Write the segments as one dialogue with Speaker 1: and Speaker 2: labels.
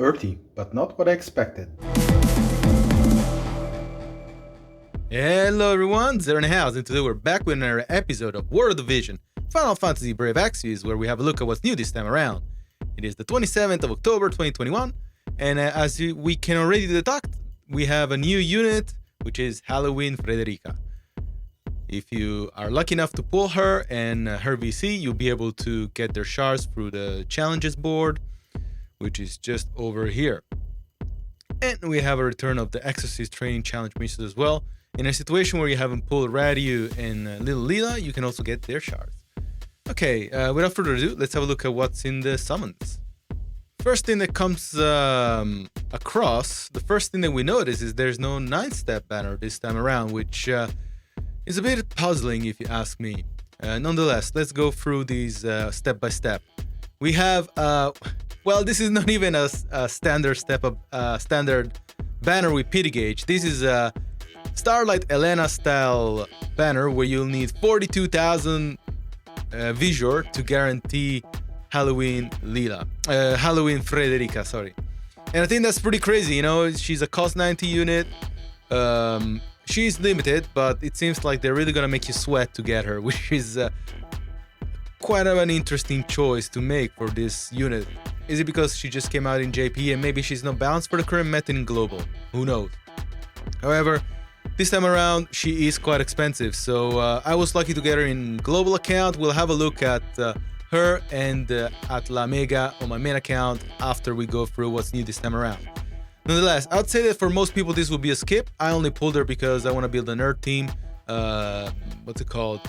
Speaker 1: Earthy, but not what I expected.
Speaker 2: Hello everyone, Zero in the house, and today we're back with another episode of WOTV Final Fantasy Brave Exvius, where we have a look at what's new this time around. It is the 27th of October 2021, and we can already detect, we have a new unit, which is Halloween FREDERIKA. If you are lucky enough to pull her and her VC, you'll be able to get their shards through the challenges board, which is just over here. And we have a return of the Exorcist Training Challenge missions as well. In a situation where you haven't pulled Radu and little Leela, you can also get their shards. Okay, without further ado, let's have a look at what's in the summons. First thing that comes across, the first thing that we notice is there's no 9-step banner this time around, which is a bit puzzling if you ask me. Nonetheless, let's go through these step by step. We have, well, this is not even a standard standard banner with pity gauge. This is a Starlight Elena style banner where you'll need 42,000 Visual to guarantee Halloween Leela, Halloween FREDERIKA, sorry. And I think that's pretty crazy, you know, she's a cost 90 unit. She's limited, but it seems like they're really gonna make you sweat to get her, which is quite of an interesting choice to make for this unit. Is it because she just came out in JP and maybe she's not balanced for the current meta in global? Who knows? However, this time around, she is quite expensive, so I was lucky to get her in global account. We'll have a look at her and at Lamega on my main account after we go through what's new this time around. Nonetheless, I'd say that for most people this will be a skip. I only pulled her because I want to build a nerd team. What's it called?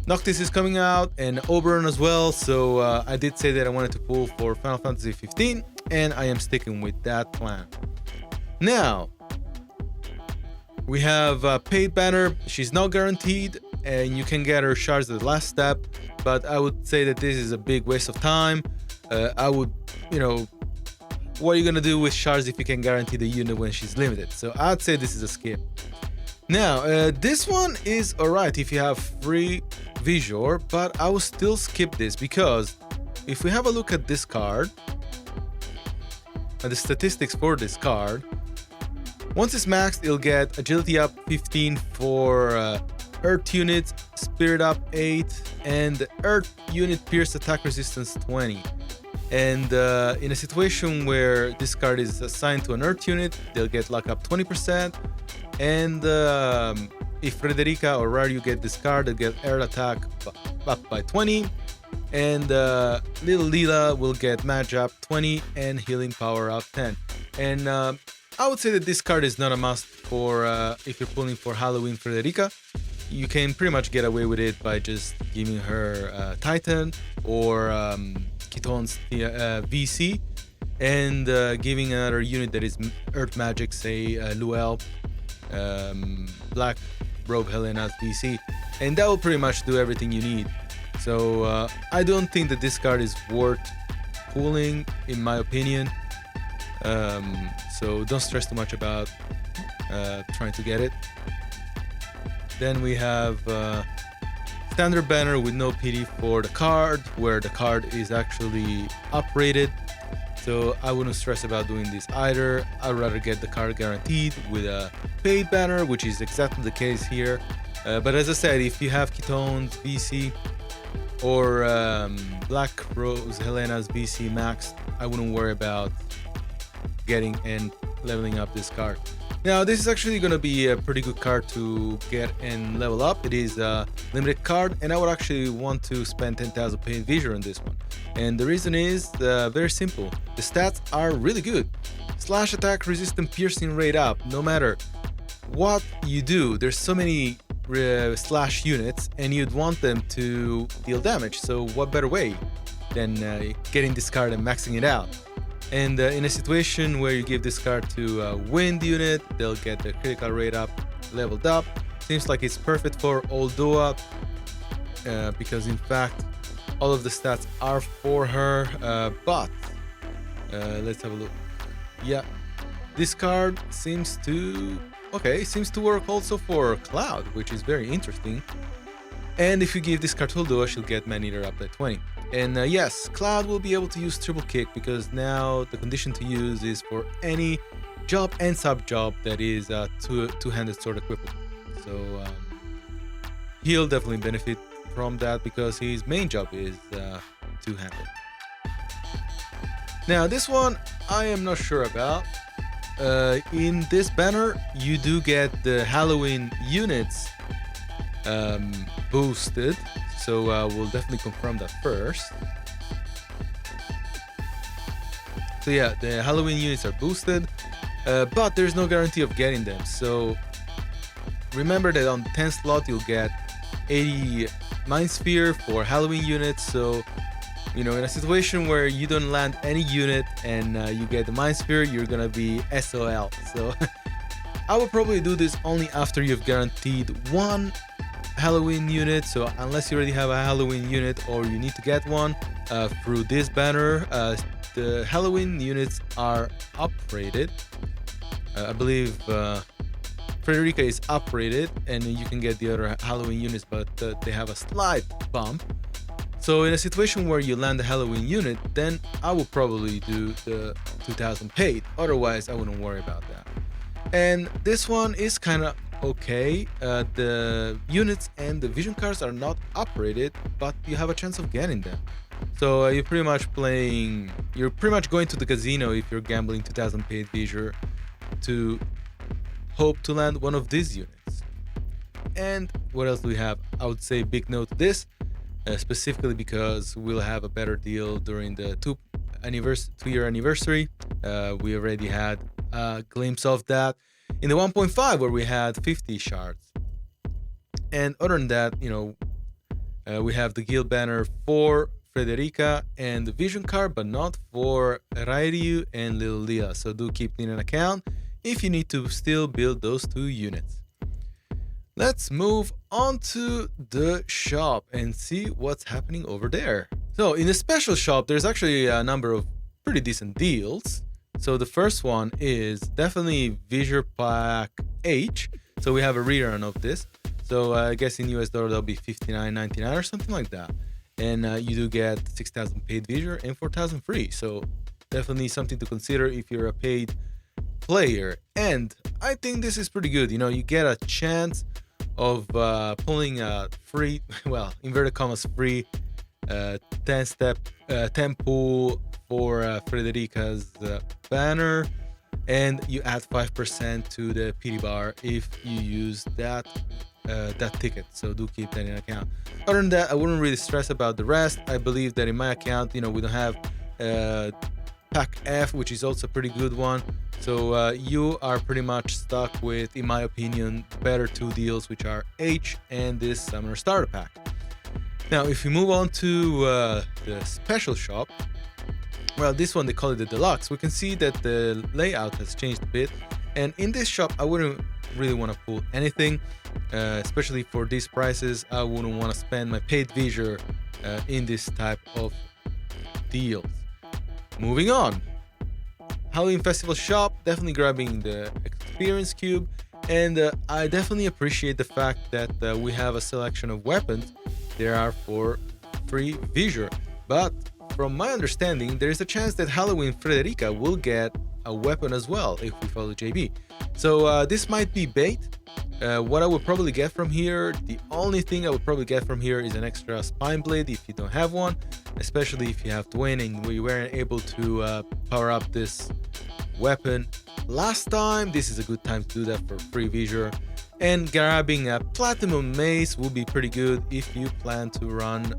Speaker 2: Noctis is coming out and Oberon as well, so I did say that I wanted to pull for Final Fantasy 15, and I am sticking with that plan. Now, we have a paid banner. She's not guaranteed, and you can get her shards at the last step, but I would say that this is a big waste of time. I would, you know, what are you gonna do with shards if you can guarantee the unit when she's limited? So I'd say this is a skip. Now, this one is alright if you have free Visual, but I will still skip this because if we have a look at this card, at the statistics for this card, once it's maxed, it'll get agility up 15 for earth units, spirit up 8, and earth unit pierce attack resistance 20. And in a situation where this card is assigned to an earth unit, they'll get luck up 20%. And if FREDERIKA or Radu get this card, they'll get air attack up by 20. And little Leela will get magic up 20 and healing power up 10. And I would say that this card is not a must for if you're pulling for Halloween FREDERIKA. You can pretty much get away with it by just giving her Titan or Kitone's VC and giving another unit that is Earth Magic, say Luel, Black Robe Helena's VC, and that will pretty much do everything you need. So I don't think that this card is worth pulling, in my opinion. So don't stress too much about trying to get it. Then we have standard banner with no pity for the card, where the card is actually uprated. So I wouldn't stress about doing this either. I'd rather get the card guaranteed with a paid banner, which is exactly the case here. But as I said, if you have Kitone's VC or Black Rose Helena's VC max, I wouldn't worry about getting and leveling up this card. Now, this is actually going to be a pretty good card to get and level up. It is a limited card, and I would actually want to spend 10,000 paid Visual on this one. And the reason is very simple. The stats are really good. Slash attack, resistant, piercing rate up. No matter what you do, there's so many slash units, and you'd want them to deal damage. So what better way than getting this card and maxing it out? And in a situation where you give this card to a wind unit, they'll get the critical rate up, leveled up. Seems like it's perfect for Oldua, because in fact, all of the stats are for her, but let's have a look. Yeah, this card seems to work also for Cloud, which is very interesting. And if you give this card to Oldua, she'll get Man Eater up by 20. And yes, Cloud will be able to use triple kick because now the condition to use is for any job and sub job that is two-handed sword equipable. So he'll definitely benefit from that because his main job is two-handed. Now this one I am not sure about. In this banner you do get the Halloween units boosted, so we'll definitely confirm that first. So yeah, the Halloween units are boosted, but there's no guarantee of getting them. So remember that on the 10th slot you'll get 80 Mind Sphere for Halloween units. So in a situation where you don't land any unit and you get the Mind Sphere, you're gonna be SOL. So I would probably do this only after you've guaranteed one Halloween unit. So unless you already have a Halloween unit or you need to get one through this banner, the Halloween units are upgraded. I believe FREDERIKA is upgraded and you can get the other Halloween units, but they have a slight bump. So in a situation where you land a Halloween unit, then I will probably do the 2000 paid. Otherwise, I wouldn't worry about that. And this one is kind of okay. The units and the vision cards are not upgraded, but you have a chance of getting them. So you're pretty much going to the casino if you're gambling 2000 paid Visor to hope to land one of these units. And what else do we have? I would say big note to this. Specifically because we'll have a better deal during the 2-year anniversary. We already had a glimpse of that in the 1.5 where we had 50 shards. And other than that, we have the guild banner for FREDERIKA and the vision card, but not for Ryu and little Leela. So do keep in an account if you need to still build those two units. Let's move on to the shop and see what's happening over there. So in the special shop, there's actually a number of pretty decent deals. So the first one is definitely Visor Pack H. So we have a rerun of this. So I guess in US dollar, that'll be $59.99 or something like that. And you do get 6,000 paid Visor and 4,000 free. So definitely something to consider if you're a paid player. And I think this is pretty good. You get a chance of pulling a free, well, inverted commas, free 10-step 10 pull for FREDERIKA's banner, and you add 5% to the PD bar if you use that ticket. So do keep that in account. Other than that, I wouldn't really stress about the rest. I believe that in my account, we don't have Pack F, which is also a pretty good one. So you are pretty much stuck with, in my opinion, better two deals, which are H and this Summoner Starter Pack. Now, if we move on to the special shop, well, this one they call it the Deluxe. We can see that the layout has changed a bit. And in this shop, I wouldn't really want to pull anything, especially for these prices. I wouldn't want to spend my paid Visor in this type of deals. Moving on. Halloween Festival shop, definitely grabbing the experience cube, and I definitely appreciate the fact that we have a selection of weapons. There are for free Visor, but from my understanding, there is a chance that Halloween FREDERIKA will get a weapon as well if we follow JB. So this might be bait. What I would probably get from here, the only thing I would probably get from here is an extra spine blade if you don't have one, especially if you have twin and we weren't able to power up this weapon last time. This is a good time to do that for free Visor. And grabbing a platinum mace will be pretty good if you plan to run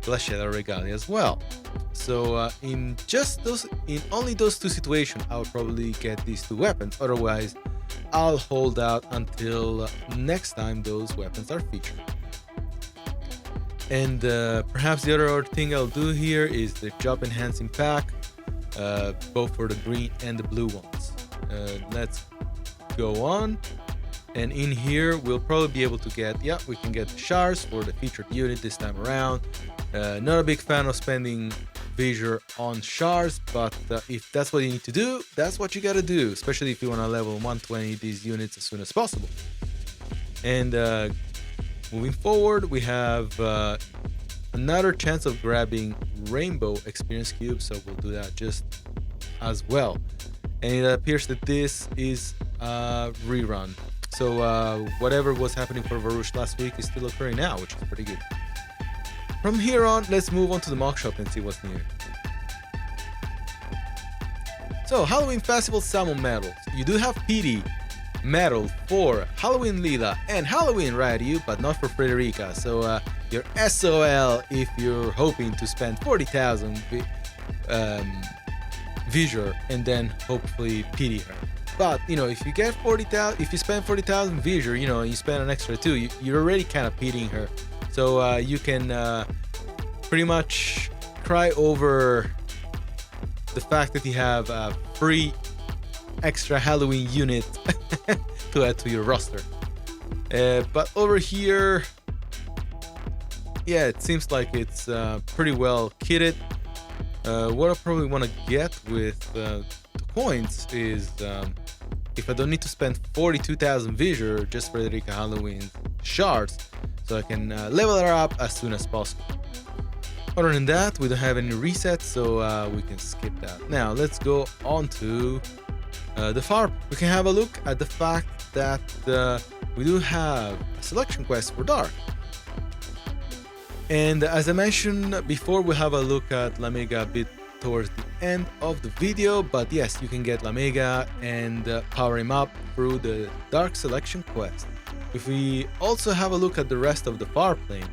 Speaker 2: Glacial Regalia as well. So in only those two situations, I would probably get these two weapons. Otherwise, I'll hold out until next time those weapons are featured. And perhaps the other thing I'll do here is the job enhancing pack, both for the green and the blue ones. Let's go on. And in here, we'll probably be able to get, we can get the shards for the featured unit this time around. Not a big fan of spending Visor on shards, but if that's what you need to do, that's what you gotta do, especially if you want to level 120 these units as soon as possible. And moving forward, we have another chance of grabbing rainbow experience cubes, so we'll do that just as well. And it appears that this is a rerun. So whatever was happening for Varouche last week is still occurring now, which is pretty good. From here on, let's move on to the mock shop and see what's new. So, Halloween Festival Salmon medals. You do have PD medal for Halloween Leela and Halloween Radu, but not for FREDERIKA. So, your SOL if you're hoping to spend 40,000 Visure and then hopefully PD her. But if you get 40,000, if you spend 40,000 Visure, and you spend an extra 2, you're already kind of PDing her. So you can pretty much cry over the fact that you have a free extra Halloween unit to add to your roster. But over here, yeah, it seems like it's pretty well kitted. What I probably want to get with the coins is if I don't need to spend 42,000 Visure just for FREDERIKA Halloween shards, so I can level her up as soon as possible. Other than that, we don't have any resets, so we can skip that. Now, let's go on to the farm. We can have a look at the fact that we do have a selection quest for Dark. And as I mentioned before, we'll have a look at Lamega a bit towards the end of the video, but yes, you can get Lamega and power him up through the Dark Selection quest. If we also have a look at the rest of the far plane,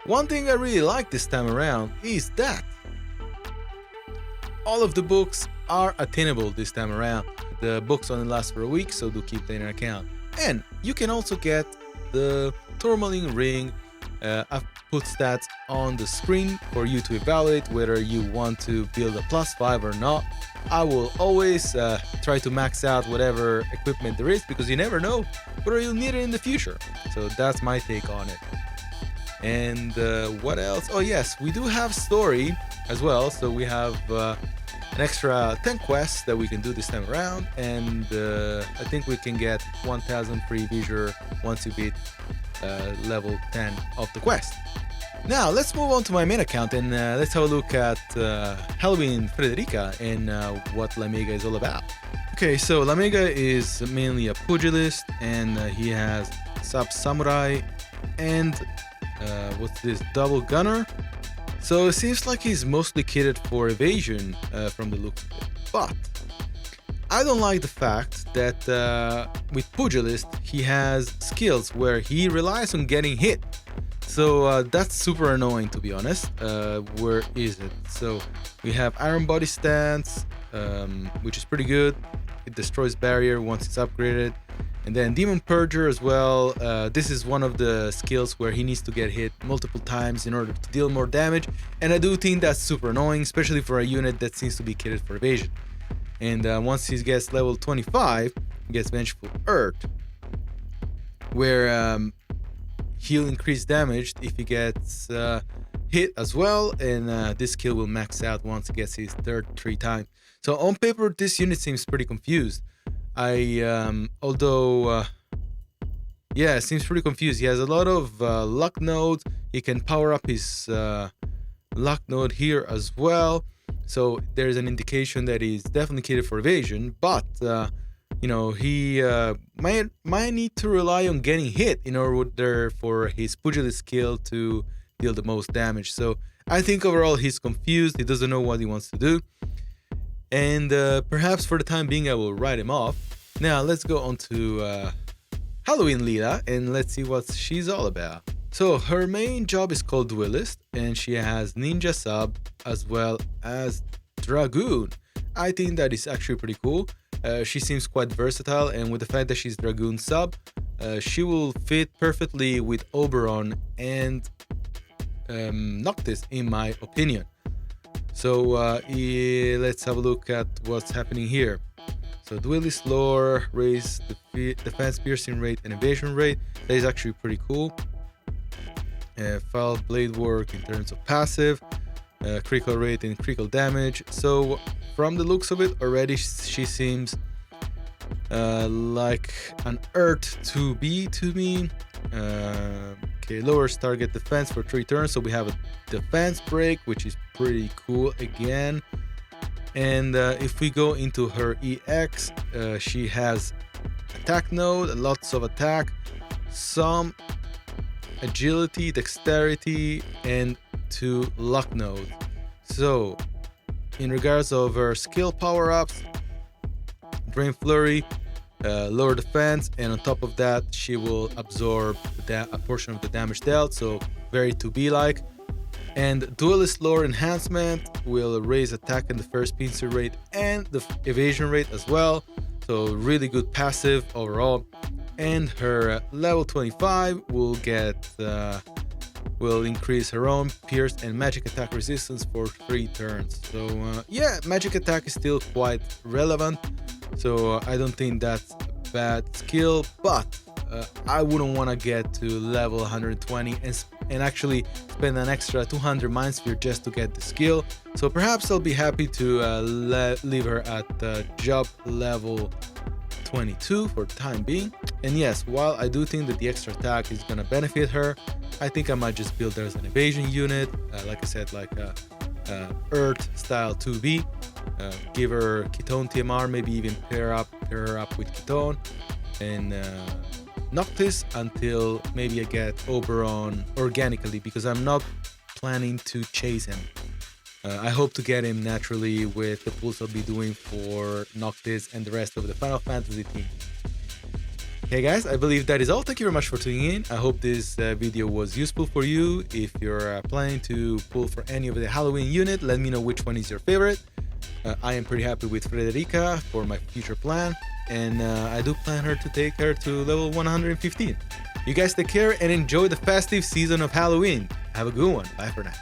Speaker 2: one thing I really like this time around is that all of the books are attainable this time around. The books only last for a week, so do keep that in account. And you can also get the Tourmaline Ring. I've put stats on the screen for you to evaluate whether you want to build a +5 or not. I will always try to max out whatever equipment there is, because you never know whether you'll need it in the future. So that's my take on it. And what else? Oh yes, we do have story as well. So we have an extra 10 quests that we can do this time around, and I think we can get 1,000 free Visure once you beat level 10 of the quest. Now let's move on to my main account and let's have a look at Halloween FREDERIKA and what Lamega is all about. Okay, so Lamega is mainly a pugilist, and he has Sub Samurai and what's this, double gunner. So it seems like he's mostly kitted for evasion from the looks of it. But I don't like the fact that with pugilist he has skills where he relies on getting hit. So that's super annoying, to be honest. Where is it? So we have Iron Body Stance, which is pretty good. It destroys barrier once it's upgraded. And then Demon Purger as well. This is one of the skills where he needs to get hit multiple times in order to deal more damage. And I do think that's super annoying, especially for a unit that seems to be kitted for evasion. And once he gets level 25, he gets Vengeful Earth, where he'll increase damage if he gets hit as well. And this skill will max out once he gets his third 3 times. So on paper, this unit seems pretty confused. Although it seems pretty confused. He has a lot of luck nodes. He can power up his luck node here as well. So there's an indication that he's definitely kitted for evasion. But he might need to rely on getting hit in order for his pugilist skill to deal the most damage. So I think overall he's confused. He doesn't know what he wants to do. And perhaps for the time being I will write him off. Now let's go on to Halloween Leela and let's see what she's all about. So her main job is called Duelist, and she has Ninja Sub as well as Dragoon. I think that is actually pretty cool. She seems quite versatile, and with the fact that she's Dragoon Sub, she will fit perfectly with Oberon and Noctis in my opinion. So let's have a look at what's happening here. So Duelist lore, raise the defense, piercing rate, and evasion rate. That is actually pretty cool. Foul blade work in terms of passive, critical rate and critical damage. So from the looks of it already, she seems like an Earth 2B to me. Okay, lowers target defense for 3 turns, so we have a defense break, which is pretty cool again. And if we go into her EX, she has attack node, lots of attack, some agility, dexterity, and 2 luck node. So in regards of her skill power-ups, Drain Flurry, lower defense, and on top of that she will absorb a portion of the damage dealt, so very 2B like. And Duelist Lore Enhancement will raise attack and defense pincer rate and the evasion rate as well, so really good passive overall. And her level 25 will will increase her own pierce and magic attack resistance for 3 turns. So yeah, magic attack is still quite relevant, so I don't think that's a bad skill, but I wouldn't want to get to level 120 and actually spend an extra 200 Mind Sphere just to get the skill. So perhaps I'll be happy to leave her at job level 22 for the time being. And yes, while I do think that the extra attack is gonna benefit her, I think I might just build her as an evasion unit, like I said, like Earth style 2B. Give her Ketone TMR, maybe even pair her up with Ketone, and Noctis until maybe I get Oberon organically, because I'm not planning to chase him. I hope to get him naturally with the pulls I'll be doing for Noctis and the rest of the Final Fantasy team. Okay guys, I believe that is all. Thank you very much for tuning in. I hope this video was useful for you. If you're planning to pull for any of the Halloween unit, let me know which one is your favorite. I am pretty happy with FREDERIKA for my future plan, and I do plan her to take her to level 115. You guys take care and enjoy the festive season of Halloween. Have a good one. Bye for now.